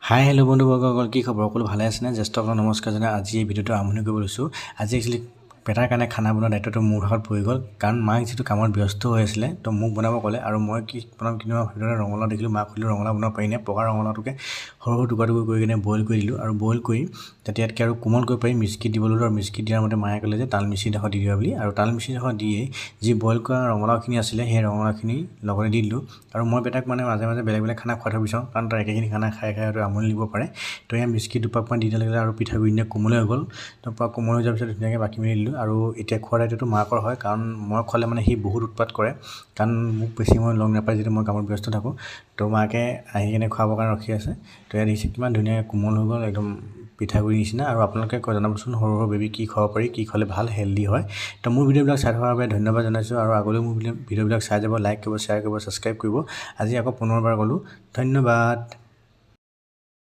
Hi hello' বন্ধুবৰ্গসকল কি খবৰ সকলো ভালে আছেনে জ্যেষ্ঠসকলক নমস্কাৰ জনাই আজি এই ভিডিঅ'টো আৰম্ভ কৰিব লৈছোঁ আজি একচুৱেলি পেটাৰ কাৰণে খানা বনোৱা দায়িত্বটো মোৰ হাতত পৰি গ'ল কাৰণ মাক যিটো কামত ব্যস্ত হৈ আছিলে তো মোক বনাব ক'লে আৰু মই কি বনাম কিন্তু ভিডিঅ'তে ৰঙালাও দেখিলোঁ মাক সুধিলোঁ ৰঙালাও বনাব পাৰি নে পকা ৰঙালাওটোকে সৰু সৰু টুকুৰা টুকুৰ কৰি কিনে বইল কৰি দিলোঁ আৰু বইল কৰি তেতিয়াতকৈ আৰু কোমল কৰি পাৰি মিস্কি দিব ল'লোঁ আৰু মিস্কি দিয়াৰ মতে মায়ে ক'লে যে তাল মিচিডোখৰ দি দিবা বুলি আৰু তাল মিচিডোখৰ দিয়ে যি বইল কৰা ৰঙালাওখিনি আছিলে সেই ৰঙালাওখিনি লগতে দি দিলোঁ আৰু মই পেটাক মানে মাজে মাজে বেলেগ বেলেগ খানা খুৱাই থৈ বিচাৰোঁ কাৰণ তাৰ একেখিনি খানা খাই খাই হয়তো আমনি লাগিব পাৰে তো এয়া মিস্কি দুপাকমান দি দিলে আৰু পিঠাগুড়ি দিনে কোমল হৈ গ'ল তো কোমল হৈ যোৱাৰ পিছত ধুনীয়াকৈ বাকি মেলি দিলোঁ আৰু এতিয়া খোৱাৰ দায়িত্বটো মাকৰ হয় কাৰণ মই খোৱালে মানে সি বহুত উৎপাত কৰে কাৰণ মোক বেছি মই লগ নাপায় যেতিয়া মই কামত ব্যস্ত থাকোঁ তো মাকে আহি কিনে খুৱাবৰ কাৰণে ৰখি আছে তো ইয়াত দেখিছে কিমান ধুনীয়াকৈ কোমল হৈ গ'ল একদম পিঠাগুড়ি নিচিনা আৰু আপোনালোকে জনাবচোন সৰু সৰু বেবী কি খাব পাৰি কি খালে ভাল হেল্ডি হয় তো মোৰ ভিডিঅ'বিলাক চাই থকাৰ বাবে ধন্যবাদ জনাইছোঁ আৰু আগলৈও মোৰ ভিডিঅ'বিলাক চাই যাব লাইক কৰিব শ্বেয়াৰ কৰিব ছাবস্ক্ৰাইব কৰিব আজি আকৌ পুনৰবাৰ ক'লোঁ ধন্যবাদ।